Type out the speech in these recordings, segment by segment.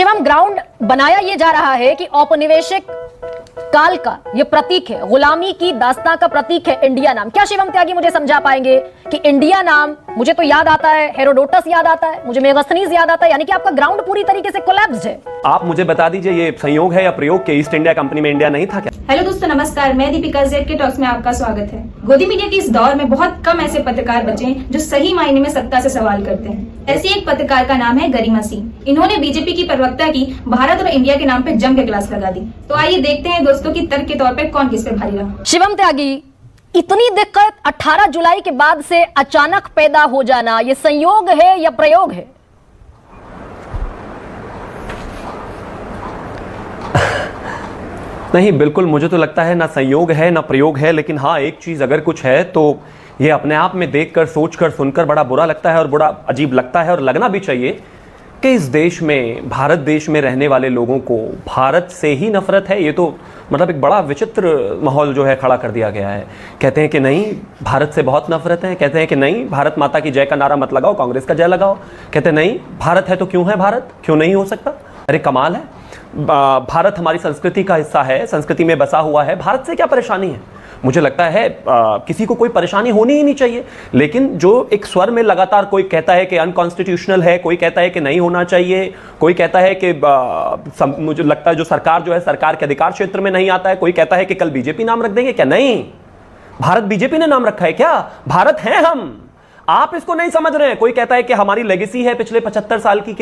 Shivam, ground बनाया ये जा रहा है कि औपनिवेशिक काल का ये प्रतीक है, गुलामी की दास्तां का प्रतीक है इंडिया नाम। क्या शिवम त्यागी मुझे समझा पाएंगे कि इंडिया नाम, मुझे तो याद आता है हेरोडोटस याद आता है, मुझे मेगास्थनीज याद आता है, यानी कि आपका ग्राउंड पूरी तरीके से कोलैप्स्ड है। आप मुझे बता दीजिए ये संयोग है या प्रयोग के ईस्ट इंडिया कंपनी में इंडिया नहीं था क्या? हेलो दोस्तों, नमस्कार। मैं दीपिका जेड के टॉक्स में आपका स्वागत है। गोदी मीडिया के इस दौर में बहुत कम ऐसे पत्रकार बचे हैं जो सही मायने में सत्ता से सवाल करते हैं। ऐसे एक पत्रकार का नाम है गरिमा सिंह। इन्होंने बीजेपी की प्रवक्ता की भारत और इंडिया के नाम पे जम के क्लास लगा दी। तो आइए देखते हैं दोस्तों की तर्क के तौर पे कौन किस पे भारी रहा। शिवम त्यागी, इतनी दिक्कत 18 जुलाई के बाद से अचानक पैदा हो जाना, ये संयोग है या प्रयोग है? नहीं, बिल्कुल मुझे तो लगता है ना संयोग है ना प्रयोग है, लेकिन हाँ एक चीज अगर कुछ है तो ये अपने आप में देखकर, सोचकर, सुनकर बड़ा बुरा लगता है और बड़ा अजीब लगता है और लगना भी चाहिए कि इस देश में, भारत देश में रहने वाले लोगों को भारत से ही नफरत है। ये तो मतलब एक बड़ा विचित्र माहौल जो है खड़ा कर दिया गया है। कहते हैं कि नहीं भारत से बहुत नफरत है, कहते हैं कि नहीं भारत माता की जय का नारा मत लगाओ, कांग्रेस का जय लगाओ, कहते हैं नहीं भारत है तो क्यों है, भारत क्यों नहीं हो सकता। अरे कमाल है, भारत हमारी संस्कृति का हिस्सा है, संस्कृति में बसा हुआ है, भारत से क्या परेशानी है? मुझे लगता है किसी को कोई परेशानी होनी ही नहीं चाहिए, लेकिन जो एक स्वर में लगातार कोई कहता है कि अनकॉन्स्टिट्यूशनल है, कोई कहता है कि नहीं होना चाहिए, कोई कहता है कि मुझे लगता है जो सरकार जो है सरकार के अधिकार क्षेत्र में नहीं आता है, कोई कहता है कि कल बीजेपी नाम रख देंगे। क्या नहीं, भारत बीजेपी ने नाम रखा है क्या? भारत है हम, आप इसको नहीं समझ रहे हैं। कोई कहता है कि हमारी लेगेसी है पिछले 75 साल की,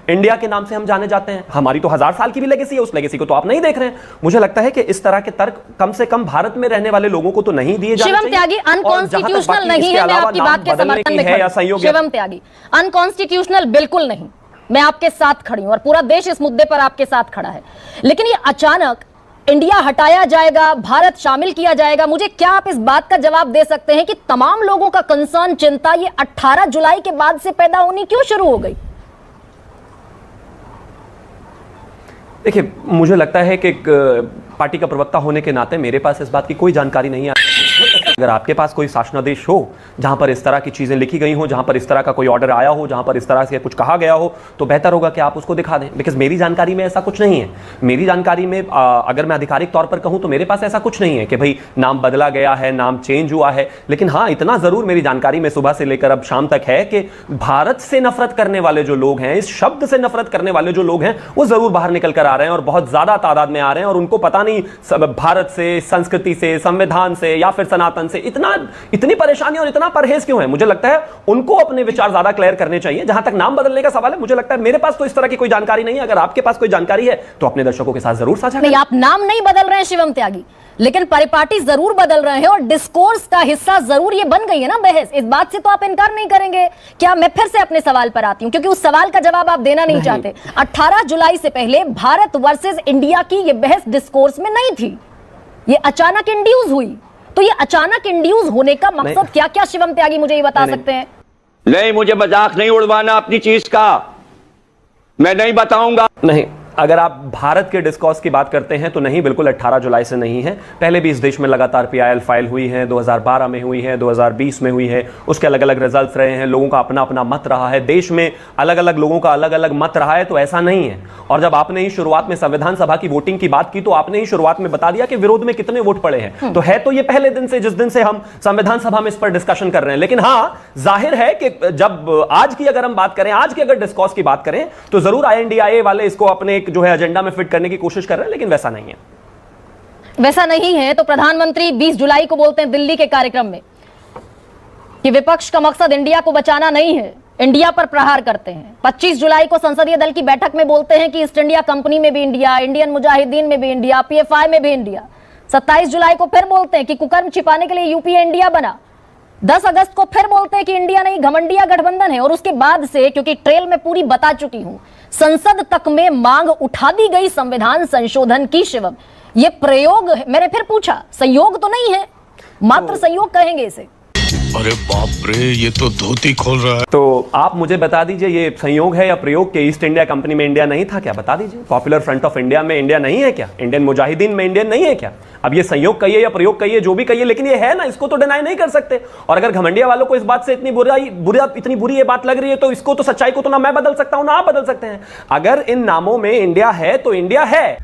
इंडिया के नाम से हम जाने जाते हैं। हमारी तो 1000 साल की भी लेगेसी है, उस लेगेसी को तो आप नहीं देख रहे हैं। मुझे लगता है कि इस तरह के तर्क कम से कम भारत में रहने वाले लोगों को तो नहीं दिए जाने चाहिए। शिवम त्यागी, अनकॉन्स्टिट्यूशनल नहीं है, मैं आपकी बात के समर्थन में खड़ी हूं। शिवम त्यागी, अनकॉन्स्टिट्यूशनल बिल्कुल नहीं, मैं आपके साथ खड़ी हूं और पूरा देश इस मुद्दे पर आपके साथ खड़ा है। लेकिन ये अचानक इंडिया हटाया जाएगा, भारत शामिल किया जाएगा, मुझे क्या आप इस बात का जवाब दे सकते हैं कि तमाम लोगों का कंसर्न, चिंता ये 18 जुलाई के बाद से पैदा होनी क्यों शुरू हो गई? देखिए, मुझे लगता है कि पार्टी का प्रवक्ता होने के नाते मेरे पास इस बात की कोई जानकारी नहीं है। अगर आपके पास कोई शासनादेश हो जहां पर इस तरह की चीजें लिखी गई हो, जहां पर इस तरह का कोई ऑर्डर आया हो, जहां पर इस तरह से कुछ कहा गया हो, तो बेहतर होगा कि आप उसको दिखा दें। बिकॉज मेरी जानकारी में ऐसा कुछ नहीं है। मेरी जानकारी में अगर मैं आधिकारिक तौर पर कहूं तो मेरे पास ऐसा कुछ नहीं है कि भाई नाम बदला गया है, नाम चेंज हुआ है। लेकिन हाँ, इतना जरूर मेरी जानकारी में सुबह से लेकर अब शाम तक है कि भारत से नफरत करने वाले जो लोग हैं, इस शब्द से नफरत करने वाले जो लोग हैं, वो जरूर बाहर निकल कर आ रहे हैं और बहुत ज्यादा तादाद में आ रहे हैं। और उनको पता नहीं भारत से, संस्कृति से, संविधान से या फिर सनातन से इतनी परेशानी और इतना परहेज क्यों है। मुझे लगता है उनको अपने विचार ज्यादा क्लियर करने चाहिए। जहां तक नाम बदलने का सवाल है, मुझे लगता है मेरे पास तो इस तरह की कोई जानकारी नहीं है। अगर आपके पास कोई जानकारी है तो अपने दर्शकों के साथ जरूर साझा करें। आप नाम नहीं बदल रहे हैं शिवम त्यागी, लेकिन परिपाटी जरूर बदल रहे हैं और डिस्कोर्स का हिस्सा जरूर ये बन गई है ना बहस। इस बात से तो आप इनकार नहीं करेंगे। क्या मैं फिर से अपने सवाल पर आती हूं, क्योंकि उस सवाल का जवाब आप देना नहीं चाहते। 18 जुलाई से पहले भारत वर्सेस इंडिया की ये बहस डिस्कोर्स में नहीं थी, ये अचानक इंड्यूस हुई। तो ये अचानक इंड्यूस होने का मकसद क्या क्या शिवम त्यागी मुझे ये बता सकते हैं? नहीं, मुझे मजाक नहीं उड़वाना अपनी चीज का, मैं नहीं बताऊंगा। नहीं, अगर आप भारत के डिस्कॉर्स की बात करते हैं तो नहीं, बिल्कुल 18 जुलाई से नहीं है। पहले भी इस देश में लगातार PIL फाइल हुई है, 2012 में हुई है, 2020 में हुई है, उसके अलग अलग रिजल्ट्स रहे हैं, लोगों का अपना अपना मत रहा है, देश में अलग अलग लोगों का अलग अलग मत रहा है। तो ऐसा नहीं है। और जब आपने ही शुरुआत में संविधान सभा की वोटिंग की बात की तो आपने ही शुरुआत में बता दिया कि विरोध में कितने वोट पड़े हैं। तो है तो ये पहले दिन से, जिस दिन से हम संविधान सभा में इस पर डिस्कशन कर रहे हैं। लेकिन हाँ, जाहिर है कि जब आज की अगर हम बात करें, आज की अगर डिस्कॉर्स की बात करें तो जरूर INDIA वाले इसको अपने जो है एजेंडा में फिट करने की कोशिश कर रहे हैं, लेकिन वैसा नहीं है। वैसा नहीं है तो प्रधानमंत्री 20 जुलाई को बोलते हैं दिल्ली के कार्यक्रम में कि विपक्ष का मकसद इंडिया को बचाना नहीं है, इंडिया पर प्रहार करते हैं। 25 जुलाई को संसदीय दल की बैठक में बोलते हैं कि ईस्ट इंडिया कंपनी में भी इंडिया, इंडियन मुजाहिदीन में भी इंडिया, PFI में भी इंडिया। 27 जुलाई को फिर बोलते हैं कि कुकर्म छिपाने के लिए UPA इंडिया बना। 10 अगस्त को फिर बोलते हैं कि इंडिया नहीं घमंडिया गठबंधन है। और उसके बाद से, क्योंकि ट्रेल में पूरी बता चुकी हूं, संसद तक में मांग उठा दी गई संविधान संशोधन की। शिवम, ये प्रयोग है। मैंने फिर पूछा, संयोग तो नहीं है, मात्र संयोग कहेंगे इसे? अरे बाप रे, ये तो धोती खोल रहा है। तो आप मुझे बता दीजिए, ये संयोग है या प्रयोग के ईस्ट इंडिया कंपनी में इंडिया नहीं था क्या? बता दीजिए। पॉपुलर फ्रंट ऑफ इंडिया में इंडिया नहीं है क्या? इंडियन मुजाहिदीन में इंडियन नहीं है क्या? अब ये संयोग कहिए या प्रयोग कहिए, जो भी कहिए, लेकिन ये है ना, इसको तो डिनाई नहीं कर सकते। और अगर घमंडिया वालों को इस बात से इतनी बुरी ये बात लग रही है, तो इसको तो, सच्चाई को तो ना मैं बदल सकता हूं ना आप बदल सकते हैं। अगर इन नामों में इंडिया है तो इंडिया है।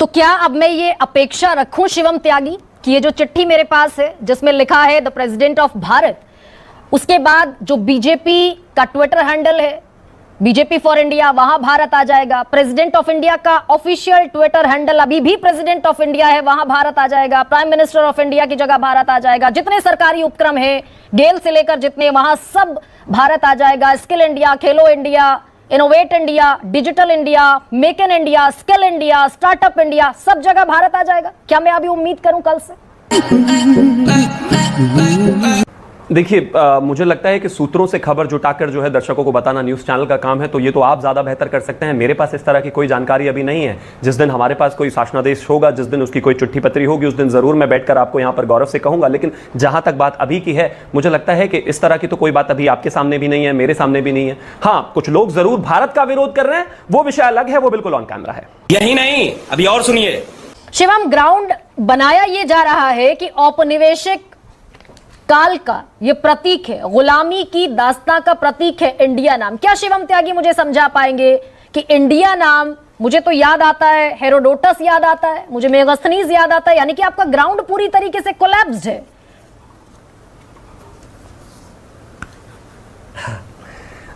तो क्या अब मैं ये अपेक्षा रखूं शिवम त्यागी कि ये जो चिट्ठी मेरे पास है जिसमें लिखा है द प्रेसिडेंट ऑफ भारत, उसके बाद जो बीजेपी का ट्विटर हैंडल है बीजेपी फॉर इंडिया, वहां भारत आ जाएगा। प्रेसिडेंट ऑफ इंडिया का ऑफिशियल ट्विटर हैंडल अभी भी प्रेसिडेंट ऑफ इंडिया है, वहां भारत आ जाएगा। प्राइम मिनिस्टर ऑफ इंडिया की जगह भारत आ जाएगा। जितने सरकारी उपक्रम है गेल से लेकर जितने, वहां सब भारत आ जाएगा। Skill India, Khelo India, innovate India, digital India, make in India, skill India, startup India, सब जगह भारत आ जाएगा। क्या मैं अभी उम्मीद करूं कल से? देखिए, मुझे लगता है कि सूत्रों से खबर जुटाकर जो है दर्शकों को बताना न्यूज़ चैनल का काम है, तो ये तो आप ज़्यादा बेहतर कर सकते हैं। मेरे पास इस तरह की कोई जानकारी अभी नहीं है। जिस दिन हमारे पास कोई शासनादेश होगा, जिस दिन उसकी कोई चिट्ठी पत्री होगी, उस दिन ज़रूर मैं बैठकर आपको यहाँ पर गौरव से कहूँगा। लेकिन जहाँ तक बात अभी की है, मुझे लगता है कि इस तरह की तो कोई बात अभी आपके सामने भी नहीं है, मेरे सामने भी नहीं है। हाँ, कुछ लोग ज़रूर भारत का विरोध कर रहे हैं, वो विषय अलग है, वो बिल्कुल ऑन कैमरा है। यही नहीं, अभी और सुनिए। शिवम, ग्राउंड बनाया ये जा रहा है कि औपनिवेशिक काल का ये प्रतीक है, गुलामी की दास्तां का प्रतीक है इंडिया नाम। क्या शिवम त्यागी मुझे समझा पाएंगे कि इंडिया नाम, मुझे तो याद आता है हेरोडोटस याद आता है, मुझे मेगास्थनीज याद आता है, यानी कि आपका ग्राउंड पूरी तरीके से कोलैप्स्ड है।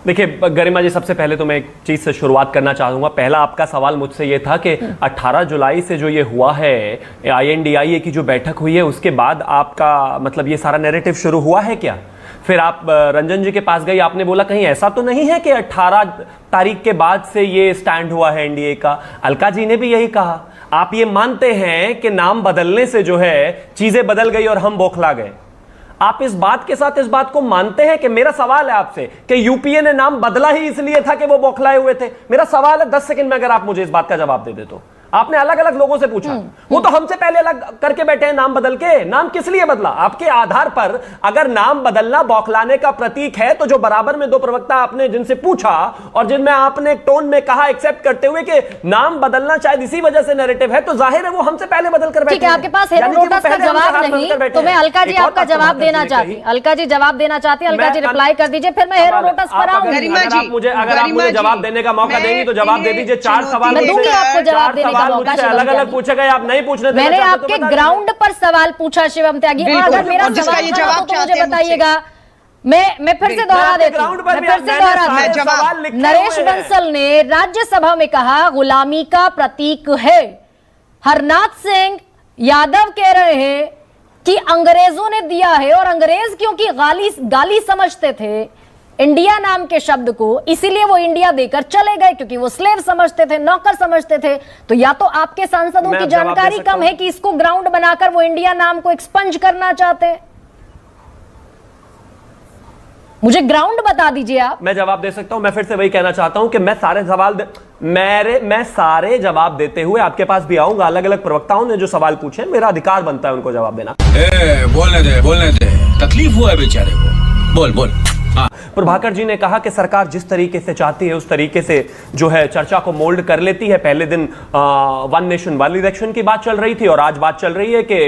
देखिए गरिमा जी, सबसे पहले तो मैं एक चीज से शुरुआत करना चाहूंगा। पहला आपका सवाल मुझसे ये था कि 18 जुलाई से जो ये हुआ है, INDIA की जो बैठक हुई है, उसके बाद आपका मतलब ये सारा नैरेटिव शुरू हुआ है क्या? फिर आप रंजन जी के पास गई, आपने बोला कहीं ऐसा तो नहीं है कि 18 तारीख के बाद से ये स्टैंड हुआ है NDA का। अलका जी ने भी यही कहा। आप ये मानते हैं कि नाम बदलने से जो है चीजें बदल गई और हम बौखला गए? आप इस बात के साथ इस बात को मानते हैं कि मेरा सवाल है आपसे कि यूपीए ने नाम बदला ही इसलिए था कि वो बौखलाए हुए थे? मेरा सवाल है 10 सेकंड में अगर आप मुझे इस बात का जवाब दे दे तो। आपने अलग अलग लोगों से पूछा, वो तो हमसे पहले अलग करके बैठे हैं नाम बदल के। नाम किस लिए बदला? आपके आधार पर अगर नाम बदलना बौखलाने का प्रतीक है, तो जो बराबर में दो प्रवक्ता आपने जिनसे पूछा और जिनमें आपने टोन में कहा एक्सेप्ट करते हुए कि नाम बदलना शायद इसी वजह से नैरेटिव है, तो जाहिर है वो हमसे पहले बदल कर बैठे। ठीक है, आपके पास हेरोडोटस का जवाब नहीं, तो मैं अलका जी आपका जवाब देना चाहती। अलका जी जवाब देना चाहती, अलका जी रिप्लाई कर दीजिए, फिर मैं हेरोडोटस पर आऊंगी। अगर आप मुझे जवाब देने का मौका देंगी तो जवाब दे दीजिए। 4 सवाल मैं दूंगी आपको जवाब देने का मौका। अलग अलग पूछे गए, आप नहीं पूछने देना मैंने चाहते आपके तो ग्राउंड पर सवाल पूछा शिवम त्यागी, और अगर मेरा सवाल था तो मुझे बताइएगा। मैं फिर से दोहरा देती हूं, मैं फिर से दोहरा। नरेश बंसल ने राज्यसभा में कहा गुलामी का प्रतीक है। हरनाथ सिंह यादव कह रहे हैं कि अंग्रेजों ने दिया है, और अंग्रेज क्योंकि गाली समझते थे इंडिया नाम के शब्द को, इसीलिए वो इंडिया देकर चले गए, क्योंकि वो स्लेव समझते थे, नौकर समझते थे। तो या तो आपके सांसदों की जानकारी कम है कि इसको ग्राउंड बनाकर वो इंडिया नाम को एक्सपंज करना चाहते हैं। मुझे ग्राउंड बता दीजिए आप। मैं जवाब दे सकता हूं। मैं फिर से वही कहना चाहता हूं कि मैं सारे जवाब देते हुए आपके पास भी आऊंगा। अलग अलग प्रवक्ताओं ने जो सवाल पूछे, मेरा अधिकार बनता है उनको जवाब देना। बोलने दे, तकलीफ हुआ है बेचारे को। बोल। प्रभाकर जी ने कहा कि सरकार जिस तरीके से चाहती है उस तरीके से जो है चर्चा को मोल्ड कर लेती है। पहले दिन 1 नेशन 1 इलेक्शन की बात चल रही थी, और आज बात चल रही है कि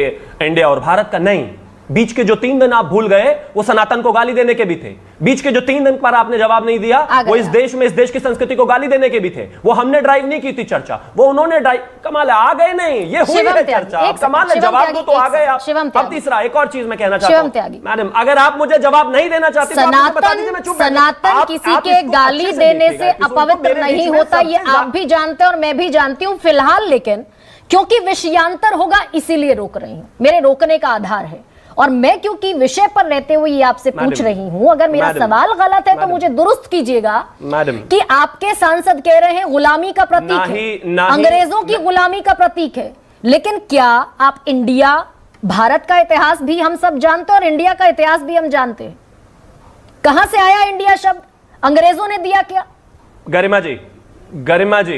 इंडिया और भारत का। नहीं, बीच के जो 3 दिन आप भूल गए वो सनातन को गाली देने के भी थे। बीच के जो 3 दिन पर आपने जवाब नहीं दिया वो इस देश की संस्कृति को गाली देने के भी थे। वो हमने ड्राइव नहीं की थी चर्चा, वो उन्होंने ड्राइव। कमाल है, आ गए नहीं, ये हुई है चर्चा। कमाल है, जवाब दो तो आ गए आप। अब तीसरा एक और चीज मैं कहना चाहता हूं मैडम, अगर आप मुझे जवाब नहीं देना चाहती तो आप बता दीजिए, मैं चुप। सनातन किसी के गाली देने से अपवित्र नहीं होता, ये आप भी जानते हैं और मैं भी जानती हूं। फिलहाल लेकिन क्योंकि विषयांतर होगा इसीलिए रोक रही हूं, मेरे रोकने का आधार है। और मैं क्योंकि विषय पर रहते हुए ये आपसे पूछ रही हूं, अगर मेरा सवाल गलत है तो मुझे दुरुस्त कीजिएगा कि आपके सांसद कह रहे हैं गुलामी का प्रतीक है, अंग्रेजों की गुलामी का प्रतीक है। लेकिन क्या आप इंडिया, भारत का इतिहास भी हम सब जानते हैं और इंडिया का इतिहास भी हम जानते हैं। कहां से आया इंडिया शब्द? अंग्रेजों ने दिया क्या? गरिमा जी, गरिमा जी,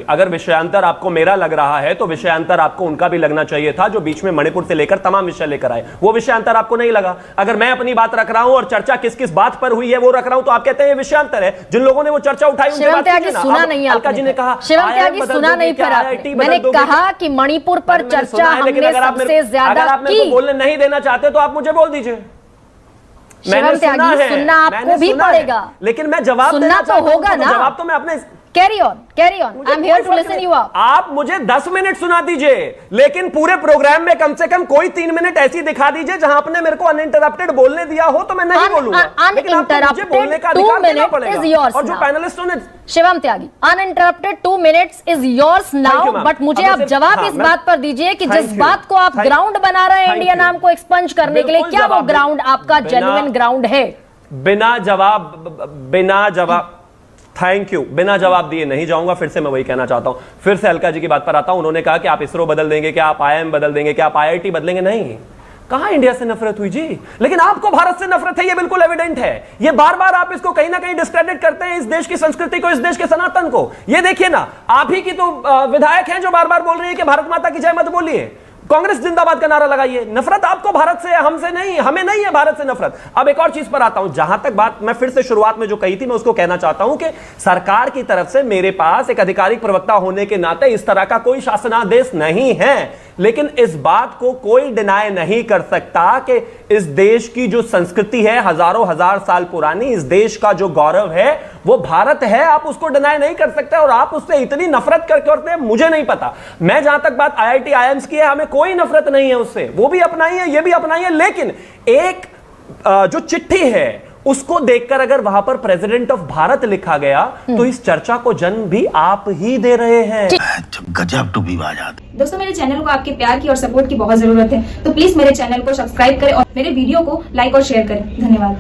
अगर विषयांतर आपको मेरा लग रहा है तो विषयांतर आपको उनका भी लगना चाहिए था, जो बीच में मणिपुर से लेकर तमाम विषय लेकर आए। वो विषयांतर आपको नहीं लगा। अगर मैं अपनी बात रख रहा हूं और चर्चा किस किस बात पर हुई है वो रख रहा हूं, तो आप कहते हैं ये विषयांतर है। जिन लोगों ने वो चर्चा उठाई उनकी बात कीजिए ना। सुना नहीं अलका जी ने कहा, शिवम त्यागी सुना नहीं फिर आपने। मैंने कहा कि मणिपुर पर चर्चा हमने सबसे ज्यादा की। बोलने नहीं देना चाहते तो आप मुझे बोल दीजिए। शिवम त्यागी सुनना आपको भी पड़ेगा, लेकिन मैं जवाब सुनना तो होगा ना। जवाब तो मैं अपने carry on, I am here to listen you up. आप मुझे 10 मिनट सुना दीजिए, लेकिन पूरे प्रोग्राम में कम से कम कोई 3 मिनट ऐसी दिखा दीजिए जहां आपने मेरे को अनइंटरप्टेड बोलने दिया हो, तो मैं नहीं बोलूंगा। लेकिन आपको मुझे बोलने का अधिकार देना पड़ेगा। और जो पैनलिस्टों ने Shivam Tyagi, uninterrupted 2 minutes is yours now, but मुझे आप जवाब इस बात पर दीजिए कि जिस बात को आप ग्राउंड बना रहे हैं इंडिया नाम को एक्सपंज करने के लिए, क्या वो ग्राउंड आपका जेन्युइन ग्राउंड है? बिना जवाब थैंक यू, बिना जवाब दिए नहीं जाऊंगा। फिर से मैं वही कहना चाहता हूं, फिर से अलका जी की बात पर आता हूं। उन्होंने कहा कि आप इसरो बदल देंगे, क्या आप IIM बदल देंगे, क्या आप IIT बदलेंगे? नहीं, कहां इंडिया से नफरत हुई जी। लेकिन आपको भारत से नफरत है, ये बिल्कुल एविडेंट है। ये बार बार आप इसको कहीं ना कहीं डिस्क्रेडिट करते हैं, इस देश की संस्कृति को, इस देश के सनातन को। ये देखिए ना, आप ही की तो विधायक हैं जो बार बार बोल रही है कि भारत माता की जय मत बोलिए, कांग्रेस जिंदाबाद का नारा लगाइए। नफरत आपको भारत से है, हमसे नहीं, हमें नहीं है भारत से नफरत। अब एक और चीज पर आता हूं, जहां तक बात मैं फिर से शुरुआत में जो कही थी मैं उसको कहना चाहता हूं कि सरकार की तरफ से मेरे पास एक आधिकारिक प्रवक्ता होने के नाते इस तरह का कोई शासनादेश नहीं है। लेकिन इस बात को कोई डिनाई नहीं कर सकता कि इस देश की जो संस्कृति है हजारों हजार साल पुरानी, इस देश का जो गौरव है वो भारत है। आप उसको डिनाई नहीं कर सकते और आप उससे इतनी नफरत करते हैं, मुझे नहीं पता। मैं जहां तक बात IIT IIMs की है, हमें कोई नफरत नहीं है उससे, वो भी अपना ही है, ये भी अपना ही है। लेकिन एक जो चिट्ठी है उसको देखकर अगर वहां पर प्रेसिडेंट ऑफ भारत लिखा गया तो इस चर्चा को जन्म भी आप ही दे रहे हैं। गजब टू बी बात। दोस्तों, मेरे चैनल को आपके प्यार की और सपोर्ट की बहुत जरूरत है, तो प्लीज मेरे चैनल को सब्सक्राइब करें और मेरे वीडियो को लाइक और शेयर करें। धन्यवाद।